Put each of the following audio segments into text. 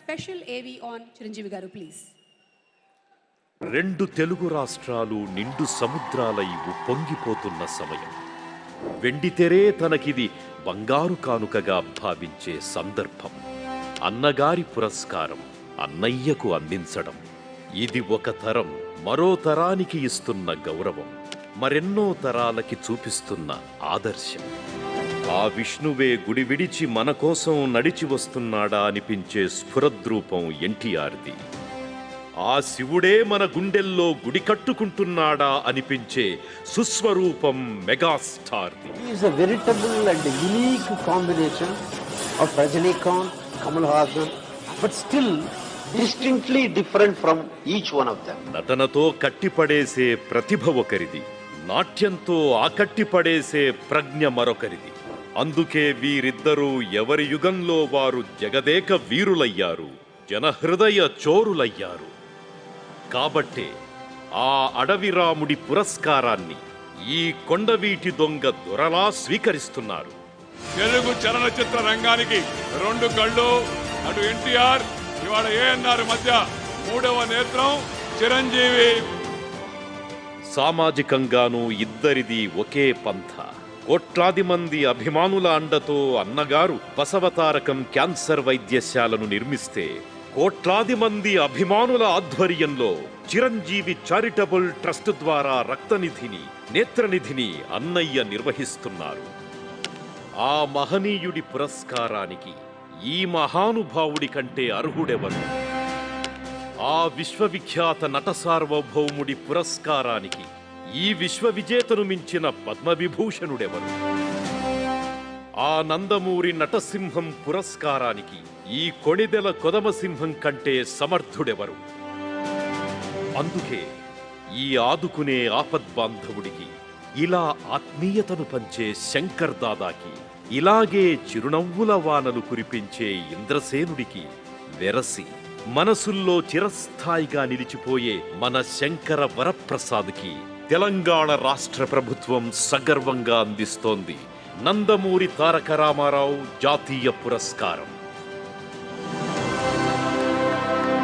special AV on Chiranjeevi Garu, please. రెండు తెలుగు రాష్ట్రాలు నిండు సముద్రాలై ఉప్పొంగిపోతున్న సమయం. వెండితెరే తనకిది బంగారు కానుకగా భావించే సందర్భం. అన్నగారి పురస్కారం అన్నయ్యకు అందించడం. ఇది ఒక తరం మరో తరానికి ఇస్తున్న గౌరవం, మరెన్నో తరాలకి చూపిస్తున్న ఆదర్శం. ఆ విష్ణువే గుడి విడిచి మన కోసం నడిచి వస్తున్నాడా అనిపించే స్ఫురద్రూపం ఎన్టీఆర్ది. ఆ శివుడే మన గుండెల్లో గుడి కట్టుకుంటున్నాడా అనిపించే సుస్వరూపం మెగాస్టార్ది. He is a veritable and unique combination of Rajinikanth, Kamal Haasan, but still distinctly different from each one of them. నటనతో కట్టిపడేసే ప్రతిభ ఒకరిది, నాట్యంతో ఆకట్టిపడేసే ప్రజ్ఞ మరొకరిది. అందుకే వీరిద్దరూ ఎవరి యుగంలో వారు జగదేక వీరులయ్యారు, జనహృదయ చోరులయ్యారు. కాబట్టే ఆ అడవిరాముడి పురస్కారాన్ని ఈ కొండవీటి దొంగ దొరలా స్వీకరిస్తున్నారు. తెలుగు చలనచిత్ర రంగానికి రెండు కళ్ళు, అటు ఎన్టీఆర్, ఇవాళ ఏఎన్ఆర్ మధ్య మూడవ నేత్రం చిరంజీవి. సామాజికంగానూ ఇద్దరిది ఒకే పంథ. కోట్లాది మంది అభిమానుల అండతో అన్నగారు బసవతారకం క్యాన్సర్ వైద్యశాలను నిర్మిస్తే, కోట్లాది మంది అభిమానుల ఆధ్వర్యంలో చిరంజీవి చారిటబుల్ ట్రస్ట్ ద్వారా రక్తనిధిని, నేత్రనిధిని అన్నయ్య నిర్వహిస్తున్నారు. ఆ మహనీయుడి పురస్కారానికి ఈ మహానుభావుడి కంటే అర్హుడెవరు? ఆ విశ్వవిఖ్యాత నట సార్వభౌముడి పురస్కారానికి ఈ విశ్వవిజేతను మించిన పద్మవిభూషణుడెవరు? ఆ నందమూరి నటసింహం పురస్కారానికి ఈ కొణిదెల కొదమసింహం కంటే సమర్థుడెవరు? అందుకే ఈ ఆదుకునే ఆపద్బాంధవుడికి, ఇలా ఆత్మీయతను పంచే శంకర్ దాదాకి, ఇలాగే చిరునవ్వుల వానలు కురిపించే ఇంద్రసేనుడికి వెరసి మనసుల్లో చిరస్థాయిగా నిలిచిపోయే మన శంకర వరప్రసాద్కి తెలంగాణ రాష్ట్ర ప్రభుత్వం సగర్వంగా అందిస్తోంది నందమూరి తారక రామారావు జాతీయ పురస్కారం.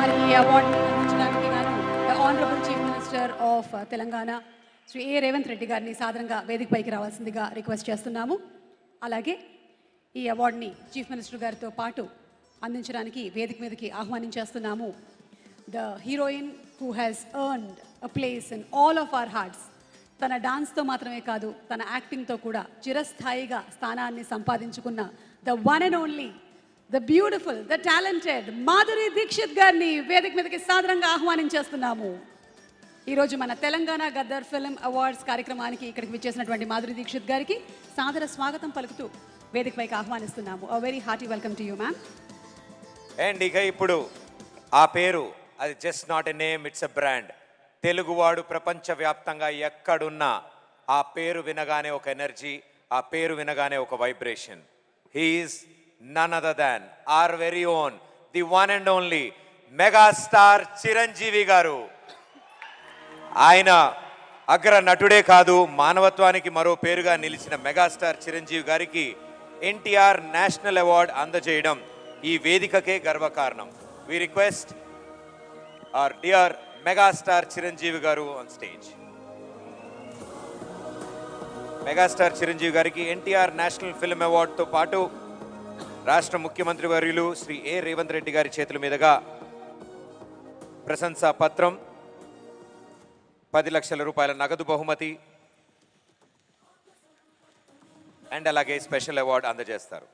మరి ఈ అవార్డుని అందించడానికి గాను the honourable chief minister of Telangana Shri A Revanth Reddy గారిని సాదరంగా వేదికపైకి రావాల్సిందిగా రిక్వెస్ట్ చేస్తున్నాము. అలాగే ఈ అవార్డుని చీఫ్ మినిస్టర్ గారితో పాటు అందించడానికి వేదిక మీదకి ఆహ్వానించేస్తున్నాము the heroine who has earned a place in all of our hearts. తన డాన్స్తో మాత్రమే కాదు, తన యాక్టింగ్తో కూడా చిరస్థాయిగా స్థానాన్ని సంపాదించుకున్న the one and only, the beautiful, the talented Madhuri Dixit గారిని వేదిక మీదకి సాదరంగా ఆహ్వానించేస్తున్నాము. ఈరోజు మన తెలంగాణ గద్దర్ ఫిల్మ్ అవార్డ్స్ కార్యక్రమానికి ఇక్కడికి విచ్చేసినటువంటి మాధురి దీక్షిత్ గారికి సాదర స్వాగతం పలుకుతూ వేదికపైకి ఆహ్వానిస్తున్నాము. A very hearty welcome to you ma'am. And ఇక ఇప్పుడు ఆ పేరు, అది just not a name, it's a brand. తెలుగువాడు ప్రపంచవ్యాప్తంగా ఎక్కడున్నా ఆ పేరు వినగానే ఒక ఎనర్జీ, ఆ పేరు వినగానే ఒక vibration. He's none other than our very own, the one and only megastar Chiranjeevi గారు. ఆయన అగ్ర నటుడే కాదు, మానవత్వానికి మరో పేరుగా నిలిచిన మెగాస్టార్ చిరంజీవి గారికి ఎన్టీఆర్ నేషనల్ అవార్డ్ అందజేయడం ఈ వేదికకే గర్వకారణం. We request our dear megastar Chiranjeevi గారు ఆన్ స్టేజ్. మెగాస్టార్ చిరంజీవి గారికి ఎన్టీఆర్ నేషనల్ ఫిల్మ్ అవార్డుతో పాటు రాష్ట్ర ముఖ్యమంత్రి వర్యులు శ్రీ ఏ రేవంత్ రెడ్డి గారి చేతుల మీదుగా ప్రశంసా పత్రం, 10 లక్షల రూపాయల నగదు బహుమతి అండ్ అలాగే స్పెషల్ అవార్డు అందజేస్తారు.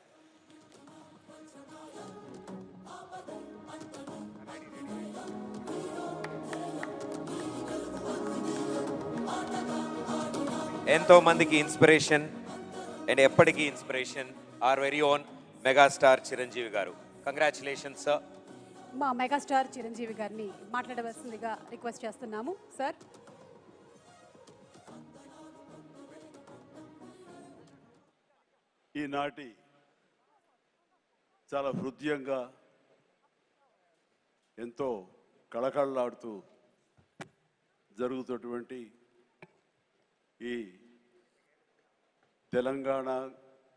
ఎంతో మందికి ఇన్స్పిరేషన్ అండ్ ఎప్పటికీ inspiration our very own megastar Chiranjeevi garu. Congratulations sir. మా మెగాస్టార్ చిరంజీవి గారిని మాట్లాడవలసిందిగా రిక్వెస్ట్ చేస్తున్నాము సార్. ఈనాటి చాలా హృదయంగా ఎంతో కళకళలాడుతూ జరుగుతున్నటువంటి ఈ తెలంగాణ